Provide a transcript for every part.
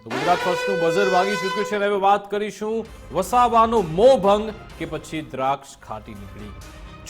તો ગુજરાત ફર્સ્ટનું બઝર વાગી ચૂક્યું છે અને હવે વાત કરીશું વસાવાનો મોહભંગ કે પછી દ્રાક્ષ ખાટી નીકળી।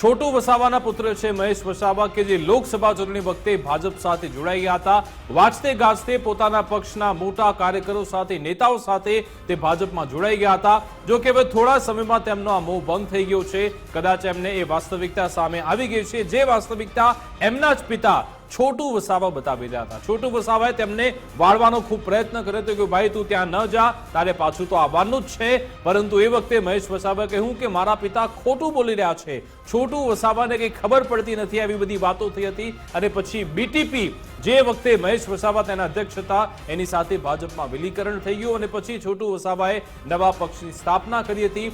છોટુ વસાવાના પુત્ર છે મહેશ વસાવા કે જે લોકસભા ચૂંટણી વખતે ભાજપ સાથે જોડાઈ ગયા હતા। વાંચતે ગાજતે પોતાના પક્ષના મોટા કાર્યકરો સાથે નેતાઓ સાથે તે ભાજપમાં જોડાઈ ગયા હતા। જો કે હવે થોડા સમયમાં તેમનો આ મોહ ભંગ થઈ ગયો છે। કદાચ એમને એ વાસ્તવિકતા સામે આવી ગઈ છે જે વાસ્તવિકતા એમના જ પિતા છોટુ વસાવા બતાવી રહ્યા હતા। છોટુ વસાવાએ તેમને વાળવાનો ખૂબ પ્રયત્ન કર્યો હતો કે ભાઈ તું ત્યાં ન જા, તારે પાછું તો આવવાનું જ છે। પરંતુ એ વખતે મહેશ વસાવાએ કહ્યું કે મારા પિતા ખોટું બોલી રહ્યા છે। છોટુ વસાવાને કંઈ ખબર પડતી નથી, આવી બધી વાતો થઈ હતી। અને પછી બીટીપી જે વખતે મહેશ વસાવા તેના અધ્યક્ષ હતા એની સાથે ભાજપમાં વિલીકરણ થઈ ગયું અને પછી છોટુ વસાવાએ નવા પક્ષની સ્થાપના કરી હતી।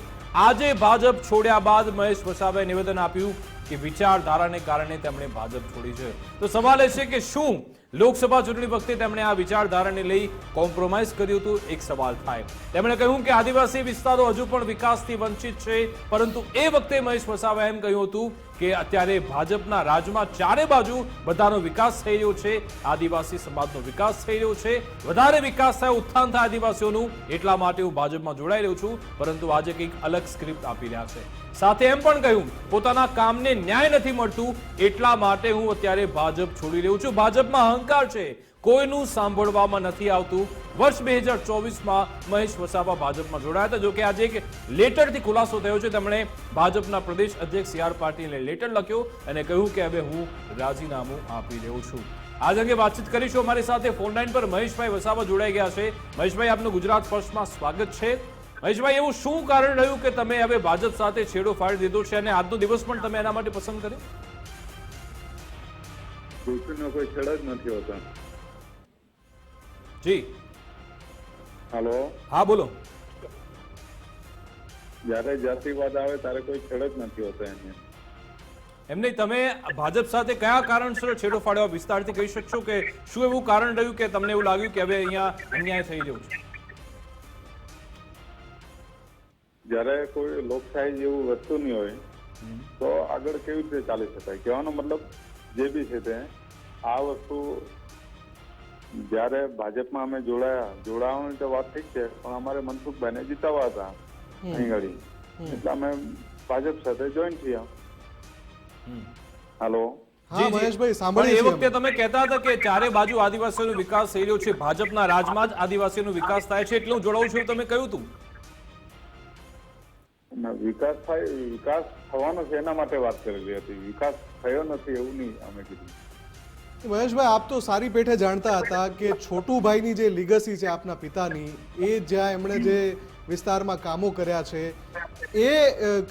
આજે ભાજપ છોડ્યા બાદ મહેશ વસાવાએ નિવેદન આપ્યું કે વિચારધારાને કારણે તેમણે ભાજપ છોડી છે। તો સવાલ એ છે કે શું લોકસભા ચૂંટણી વખતે તેમણે આ વિચારધારાને લઈ કોમ્પ્રોમાઇઝ કર્યું હતું? એક સવાલ થાય। તેમણે કહ્યું કે આદિવાસી વિસ્તારો હજુ પણ વિકાસથી વંચિત છે, પરંતુ એ વખતે મહેશ વસાવાએ એમ કહ્યું હતું કે અત્યારે ભાજપના રાજમાં ચારે બાજુ બધાનો વિકાસ થઈ રહ્યો છે, આદિવાસી સમાજનો વિકાસ થઈ રહ્યો છે, વધારે વિકાસ થાય, ઉત્થાન થાય આદિવાસીઓનું, એટલા માટે હું ભાજપમાં જોડાઈ રહ્યો છું। પરંતુ આજે કંઈક અલગ સ્ક્રિપ્ટ આપી રહ્યા છે। સાથે એમ પણ કહ્યું પોતાના કામને ન્યાય નથી મળતું એટલા માટે હું અત્યારે ભાજપ છોડી રહ્યો છું। ભાજપમાં અહંકાર છે, કોઈનું સાંભળવામાં નથી આવતું। વર્ષ 2024માં મહેશ વસાવા ભાજપમાં જોડાયા હતા। જો કે આજે એક લેટરથી ખુલાસો થયો છે। તેમણે ભાજપના પ્રદેશ અધ્યક્ષ સી આર પાટીલને લેટર લખ્યો અને કહ્યું કે હવે હું રાજીનામું આપી રહ્યો છું। આજ અંગે વાતચીત કરીશું। અમારી સાથે ફોન લાઈન પર મહેશભાઈ વસાવા જોડાઈ ગયા છે। મહેશભાઈ, આપનું ગુજરાત ફર્સ્ટમાં સ્વાગત છે। મહેશભાઈ, એવું શું કારણ રહ્યું કે તમે હવે ભાજપ સાથે છેડો ફાડી દીધો છે અને આજનો દિવસ પણ તમે એના માટે પસંદ કર્યો? કોઈ છેડા જ નથી હોતા। જી હાલો, હા બોલો। જયારે જાતિવાદ આવે ત્યારે કોઈ છેડ જ નથી હોતા એને। એમ નહીં, તમે ભાજપ સાથે કયા કારણસર છેડો ફાડ્યો વિસ્તારથી કહી શકશો કે શું એવું કારણ રહ્યું કે તમને એવું લાગ્યું કે હવે અહીંયા અન્યાય થઈ રહ્યો છે? જયારે કોઈ લોકશાહી જેવું વસ્તુ નહીં હોય તો આગળ કેવી રીતે ચાલી શકાય? કહેવાનો મતલબ જે બી છે તે આ વસ્તુ જયારે ભાજપમાં અમે જોડાવાની તો વાત ઠીક છે, પણ અમારે મનસુખભાઈને જીતાવા હતા અહીં ગાડી, એટલે અમે ભાજપ સાથે જોઈન થયા। હાલો, એ વખતે તમે કહેતા હતા કે ચારે બાજુ આદિવાસીઓનો વિકાસ થઈ રહ્યો છે, ભાજપના રાજમાં જ આદિવાસીઓનો વિકાસ થાય છે એટલે હું જોડાઉં છું, તમે કહ્યું હતું। વિકાસ થાય, વિકાસ થવાનો છે એના માટે વાત કરેલી હતી। વિકાસ થયો નથી એવું નહીં અમે કીધું। મહેશભાઈ, આપ તો સારી પેઠે જાણતા હતા કે છોટુભાઈની જે લીગસી છે આપના પિતાની, એ જ્યાં એમણે જે વિસ્તારમાં કામો કર્યા છે એ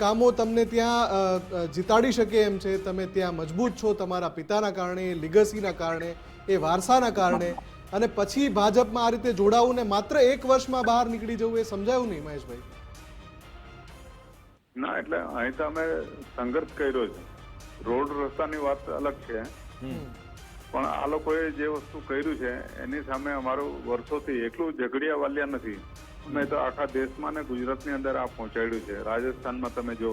કામો તમને ત્યાં જીતાડી શકે એમ છે। તમે ત્યાં મજબૂત છો તમારા પિતાના કારણે, એ લીગસીના કારણે, એ વારસાના કારણે, અને પછી ભાજપમાં આ રીતે જોડાવું ને માત્ર 1 વર્ષમાં બહાર નીકળી જવું એ સમજાયું નહીં મહેશભાઈ? ના, એટલે અહીં તો અમે સંઘર્ષ કર્યો છે। રોડ રસ્તાની વાત અલગ છે, પણ આ લોકોએ જે વસ્તુ કર્યું છે એની સામે અમારું વર્ષોથી એકલું ઝઘડિયા વાલ્યા નથી। અમે તો આખા દેશમાં ને ગુજરાતની અંદર આ પહોંચાડ્યું છે। રાજસ્થાનમાં તમે જો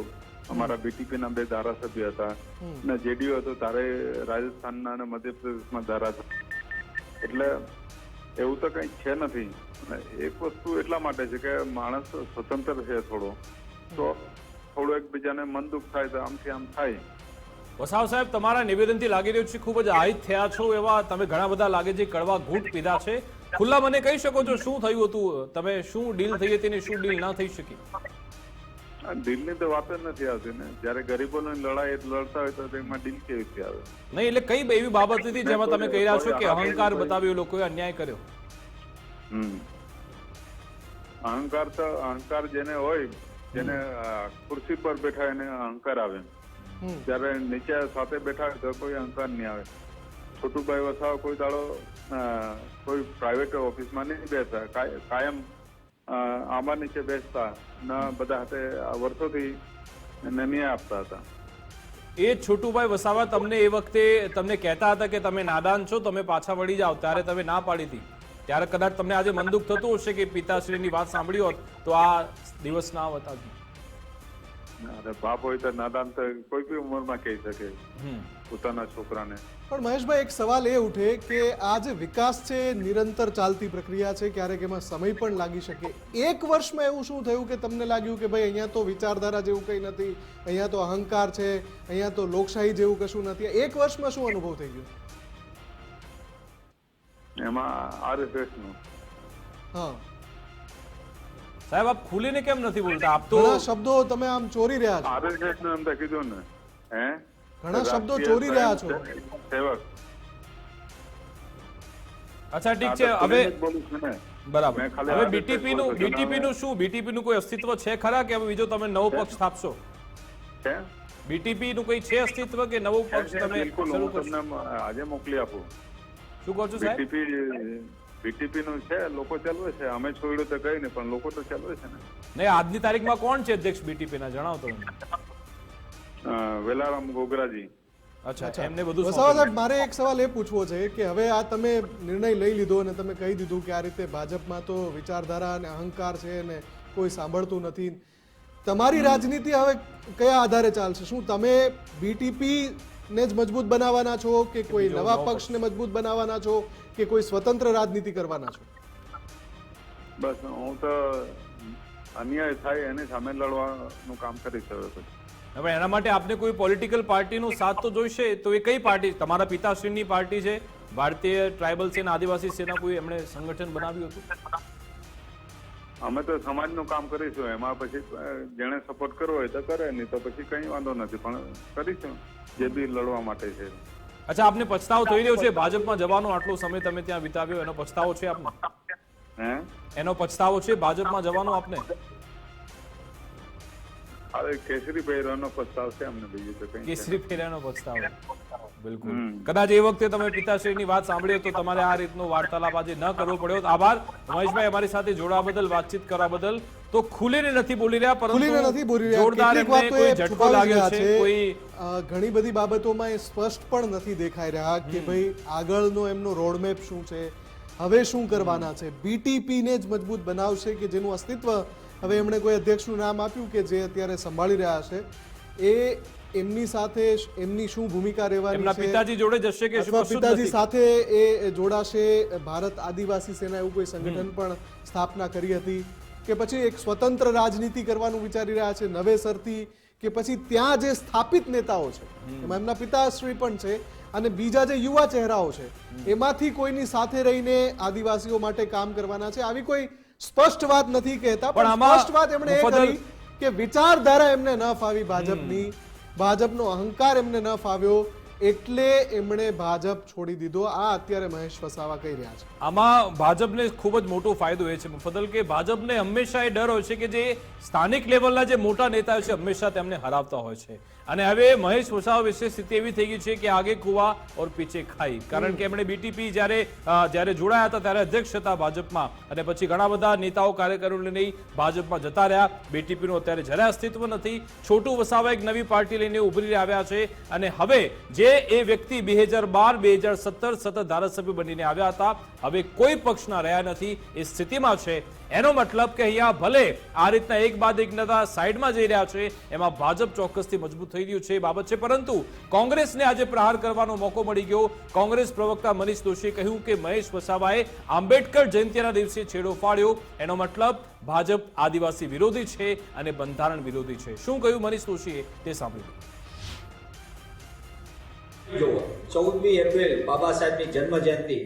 અમારા બીટીપી ના 2 ધારાસભ્ય હતા ને જેડીયુ હતો ત્યારે રાજસ્થાનના અને મધ્યપ્રદેશમાં ધારાસભ્ય, એટલે એવું તો કંઈ છે નથી। એક વસ્તુ એટલા માટે છે કે માણસ સ્વતંત્ર છે થોડો, તો થોડું એકબીજાને મન દુઃખ થાય તો આમથી આમ થાય। વસાવ સાહેબ, તમારા નિવેદનથી લાગી રહ્યું છે ખૂબ જ આહિત થયા છો એવા, તમે ઘણા બધા લાગે છે કડવા ઘૂંટ પીધા છે। ખુલ્લા મને કહી શકો છો શું થયું હતું, તમે શું ડીલ થઈ હતી ને શું ડીલ ના થઈ શકી? ડીલની તો વાત જ નથી આવતી ને। જયારે ગરીબોની લડાઈ લડતા હોય તો તેમાં ડીલ કેવી રીતે આવે? નહીં, એટલે કઈ એવી બાબત હતી જેમાં તમે કહી રહ્યા છો કે અહંકાર બતાવ્યો, લોકોએ અન્યાય કર્યો? અહંકાર જેને હોય, જેને ખુરશી પર બેઠા એને અહંકાર આવે, જયારે નીચે સાથે બેઠા હોય તો કોઈ અહંકાર નહીં આવે। છોટુભાઈ વસાવા કોઈ દાડો કોઈ પ્રાઇવેટ ઓફિસમાં નહીં બેસતા, કાયમ આંબા નીચે બેસતા ના, બધા સાથે વર્ષોથી ન્યાય આપતા હતા। એ છોટુભાઈ વસાવા તમને એ વખતે તમને કહેતા હતા કે તમે નાદાન છો, તમે પાછા વળી જાઓ, ત્યારે તમે ના પાડી હતી, ત્યારે કદાચ તમને આજે મન દુઃખ થતું હશે કે પિતાશ્રીની વાત સાંભળી હોત તો આ દિવસ ના આવતા? અરે બાપ હોય તો નાદાન તો કોઈ બી ઉંમરમાં કહી શકે હમ. પોતાના છોકરાને. પણ મહેશભાઈ એક સવાલ એ ઉઠે કે આ જે વિકાસ છે નિરંતર ચાલતી પ્રક્રિયા છે, ક્યારેક એમાં સમય પણ લાગી શકે. એક વર્ષમાં એવું શું થયું કે તમને લાગ્યું કે ભાઈ અહીંયા તો વિચારધારા જેવું કંઈ નથી, અહીંયા તો અહંકાર છે, અહીંયા તો લોકશાહી જેવું કશું નથી? એક વર્ષમાં શું અનુભવ થઈ ગયો? એમાં RSS નું હા, સાહેબ આપ ખુલીને કેમ નથી બોલતા? આપ તો ઘણા શબ્દો તમે આમ ચોરી રહ્યા છો. RSS નું એમ તો કીધું ને. હે, ઘણા શબ્દો ચોરી રહ્યા છો. સેવક. અચ્છા ઠીક છે, આ તો હવે ખુલીને જ બોલું છું ને. બરાબર. મેં ખાલી હવે RSS બીટીપી નું બોલું છું. બીટીપી નું શું? બીટીપી નું કોઈ અસ્તિત્વ છે ખરા કે હવે બીજો તમે નવો પક્ષ સ્થાપશો? છે? બીટીપી નું કોઈ છે અસ્તિત્વ કે નવો પક્ષ તમે બિલકુલ, શરૂ હું કરશો? તમને આજે મોકલી આપું. શું કહો છો સાહેબ? બીટીપી નું છે, લોકો ચલાવે છે. અમે છોડ્યું તો કઈ નહીં, પણ લોકો તો ચલાવે છે ને. નહીં, આજની તારીખમાં કોણ છે અધ્યક્ષ બીટીપી ના? જણાવો તો મને. વેલારામ ગોગરાજી. અચ્છા, એમને બધું વસાવા સોંપેલું. સાહેબ, મારે એક સવાલ એ પૂછવો છે કે હવે આ તમે નિર્ણય લઈ લીધો અને તમે કહી દીધું કે આ રીતે ભાજપમાં તો વિચારધારા અને અહંકાર છે અને કોઈ સાંભળતું નથી. તમારી રાજનીતિ હવે કયા આધારે ચાલશે? શું તમે બીટીપી ને જ મજબૂત બનાવવાના છો કે કોઈ બીજો નવા નવો પક્ષને મજબૂત બનાવવાના છો કે કોઈ સ્વતંત્ર રાજનીતિ કરવાના છો? બસ હું તો અન્યાય થાય એની સામે લડવાનું કામ કરીશ હવે પછી. હવે એના માટે આપને કોઈ પોલિટિકલ પાર્ટીનો સાથ તો જોઈશે. તો એ કઈ પાર્ટી? તમારા પિતાશ્રીની પાર્ટી છે ભારતીય ટ્રાઇબલ સેના, આદિવાસી સેના, કોઈ એમણે સંગઠન બનાવ્યું હતું? અમે તો સમાજનું કામ કરીશું. એમાં પછી જેને સપોર્ટ કરવો હોય તો કરે, નહીં તો પછી કઈ વાંધો નથી, પણ કરીશું જે બી લડવા માટે છે. અચ્છા, આપને પછતાવો થઈ રહ્યો છે ભાજપમાં જવાનો? આટલો સમય તમે ત્યાં વિતાવ્યો, એનો પછતાવો છે આપને? હે, એનો પછતાવો છે ભાજપમાં જવાનો આપને? હવે કેસરી પહેરવાનો પસ્તાવ છે અમને, બીજું તો કઈ છે. કેસરી ફેરાનો પછતાવો. બિલકુલ. હમ. કદાચ એ વખતે તમે પિતાશ્રીની વાત સાંભળી તો તમારે આ રીતનો વાર્તાલાપ આજે ન કરવો પડ્યો. આભાર મહેશભાઈ, અમારી સાથે જોડાવા બદલ, વાતચીત કરવા બદલ. તો ખુલીને નથી બોલી રહ્યા, ખુલીને પરંતુ નથી બોલી રહ્યા. જોરદાર કેટલીક એમને વાતો કોઈ એ ઝટકો છુપાવી લાગ્યો રહ્યા છે, છે. કોઈ ઘણી બધી બાબતોમાં એ સ્પષ્ટ પણ નથી દેખાઈ રહ્યા કે ભાઈ આગળનો એમનો રોડમેપ શું છે, હવે શું કરવાના છે. બીટીપી ને જ મજબૂત બનાવશે કે જેનું અસ્તિત્વ હવે એમણે કોઈ અધ્યક્ષનું નામ આપ્યું કે જે અત્યારે સંભાળી રહ્યા છે, એ એમની સાથે એમની શું ભૂમિકા રહેવાની એમના છે, પિતાજી જોડે જશે કે અથવા કશું જ પિતાજી નથી? સાથે એ જોડાશે. ભારત આદિવાસી સેના એવું કોઈ સંગઠન પણ સ્થાપના કરી હતી કે પછી એક સ્વતંત્ર રાજનીતિ કરવાનું વિચારી રહ્યા છે નવેસરથી, કે પછી ત્યાં જે સ્થાપિત નેતાઓ છે એમાં એમના પિતાશ્રી પણ છે અને બીજા જે યુવા ચહેરાઓ છે એમાંથી કોઈની સાથે રહીને આદિવાસીઓ માટે કામ કરવાના છે. આવી કોઈ સ્પષ્ટ વાત નથી કહેતા, પણ પણ આમાં સ્પષ્ટ વાત એમણે એ મુફદ્દલ- કરી કે વિચારધારા એમને ન ફાવી ભાજપની, ભાજપનો અહંકાર એમને ન ફાવ્યો, એટલે એમણે ભાજપ છોડી દીધો. આ અત્યારે મહેશ વસાવા કહી રહ્યા છે. આમાં ભાજપને ખૂબ જ મોટો ફાયદો એ છે મુફદ્દલ કે ભાજપને હંમેશા એ ડર હોય છે કે જે સ્થાનિક લેવલના જે મોટા નેતાઓ છે હંમેશા તેમને હરાવતા હોય છે. અને હવે મહેશ વસાવા વિશે સ્થિતિ એવી થઈ ગઈ છે કે આગે કુવા ઓર પીછે ખાઈ. કારણ કે એમણે બીટીપી જ્યારે જોડાયા હતા ત્યારે અધ્યક્ષ હતા ભાજપમાં, અને પછી ઘણા બધા નેતાઓ કાર્યકરોને લઈ ભાજપમાં જતા રહ્યા. બીટીપીનું અત્યારે જરાય અસ્તિત્વ નથી. છોટુ વસાવા એક નવી પાર્ટી લઈને ઉભરી આવ્યા છે, અને હવે જે એ વ્યક્તિ 2012-2017 સતત ધારાસભ્ય બનીને આવ્યા હતા, હવે કોઈ પક્ષના રહ્યા નથી એ સ્થિતિમાં છે. એનો મતલબ કે અહીંયા ભલે આ રીતના એક બાદ એક નેતા સાઈડમાં જઈ રહ્યા છે, એમાં ભાજપ ચોક્કસથી મજબૂત થઈ રહ્યું છે એ બાબત છે. પરંતુ કોંગ્રેસને આજે પ્રહાર કરવાનો મોકો મળી ગયો. કોંગ્રેસ પ્રવક્તા મનીષ દોશીએ કહ્યું કે મહેશ વસાવાએ આંબેડકર જયંતિના દિવસે છેડો ફાડ્યો, એનો મતલબ ભાજપ આદિવાસી વિરોધી છે અને બંધારણ વિરોધી છે. શું કહ્યું મનીષ દોશીએ તે સાંભળ્યું. જો 14મી એપ્રિલ બાબા સાહેબની જન્મ જયંતિ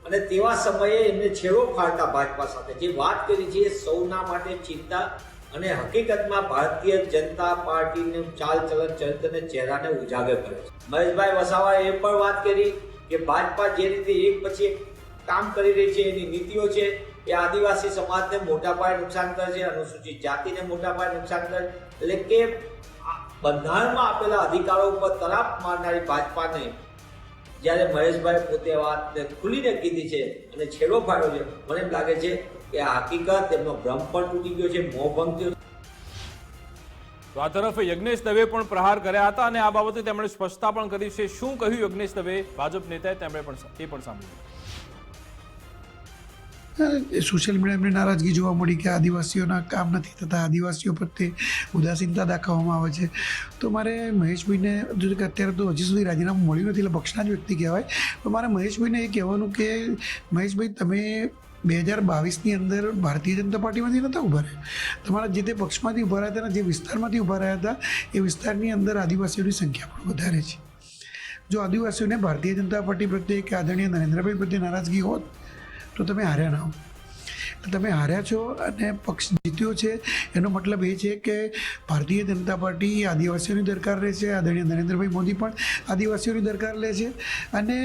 અને તેવા સમયે એમને છેડો ફાડતા ભાજપા સાથે જે વાત કરી છે એ સૌના માટે ચિંતા અને હકીકતમાં ભારતીય જનતા પાર્ટીનું ચાલચલન ચરિત્ર અને ચહેરાને ઉજાગર કરે છે. મહેશભાઈ વસાવાએ એ પણ વાત કરી કે ભાજપા જે રીતે એક પછી એક કામ કરી રહી છે, એની નીતિઓ છે એ આદિવાસી સમાજને મોટા પાયે નુકસાન કરે છે, અનુસૂચિત જાતિને મોટા પાયે નુકસાન કરે, એટલે કે બંધારણમાં આપેલા અધિકારો ઉપર તરાપ મારનારી ભાજપાને જ્યારે મહેશભાઈ પોતે વાતને ખુલીને કીધી છે અને છેડો ફાડ્યો છે, મને એમ લાગે છે કે આ હકીકત એમનો ભ્રમ પણ તૂટી ગયો છે, મોહભંગ થયો. તો આ તરફ યજ્ઞેશ દવે પણ પ્રહાર કર્યા હતા અને આ બાબતે તેમણે સ્પષ્ટતા પણ કરી છે. શું કહ્યું યજ્ઞેશ દવે ભાજપ નેતાએ તેમણે પણ એ પણ સાંભળ્યું. સોશિયલ મીડિયા એમને નારાજગી જોવા મળી કે આદિવાસીઓના કામ નથી થતા, આદિવાસીઓ પ્રત્યે ઉદાસીનતા દાખવવામાં આવે છે. તો મારે મહેશભાઈને જો કે અત્યારે તો હજી સુધી રાજીનામું મળ્યું નથી એટલે પક્ષના જ વ્યક્તિ કહેવાય, પણ મારે મહેશભાઈને એ કહેવાનું કે મહેશભાઈ તમે 2022ની અંદર ભારતીય જનતા પાર્ટીમાંથી નહોતા ઊભા રહ્યા, તમારા જે તે પક્ષમાંથી ઊભા રહ્યા હતા અને જે વિસ્તારમાંથી ઊભા રહ્યા હતા એ વિસ્તારની અંદર આદિવાસીઓની સંખ્યા પણ વધારે છે. જો આદિવાસીઓને ભારતીય જનતા પાર્ટી પ્રત્યે કે આદરણીય નરેન્દ્રભાઈ પ્રત્યે નારાજગી હોત તો તમે હાર્યા ના હો. તમે હાર્યા છો અને પક્ષ જીત્યો છે એનો મતલબ એ છે કે ભારતીય જનતા પાર્ટી આદિવાસીઓની દરકાર લે છે, આદરણીય નરેન્દ્રભાઈ મોદી પણ આદિવાસીઓની દરકાર લે છે, અને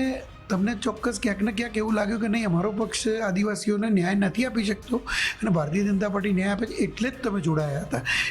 તમને ચોક્કસ ક્યાંક ને ક્યાંક એવું લાગ્યું કે નહીં અમારો પક્ષ આદિવાસીઓને ન્યાય નથી આપી શકતો અને ભારતીય જનતા પાર્ટી ન્યાય આપે છે એટલે જ તમે જોડાયા હતા.